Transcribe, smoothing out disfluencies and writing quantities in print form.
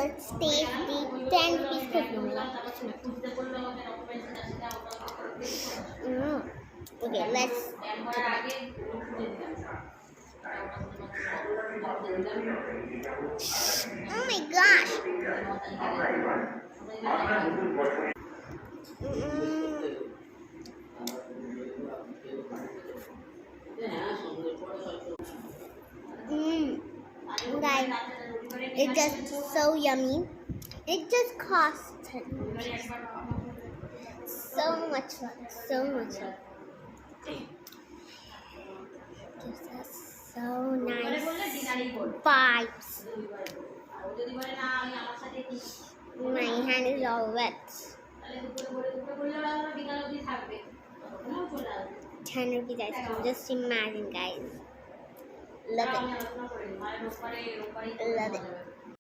let's taste the 10 rupees perfume. Okay, let's. Oh my gosh. Guys, it's just so yummy. It just costs 10 rupees. So much fun. So much fun. Gives us so nice vibes. My hand is all wet. 10 rupees ice cream. Just imagine, guys. Love it. Love it.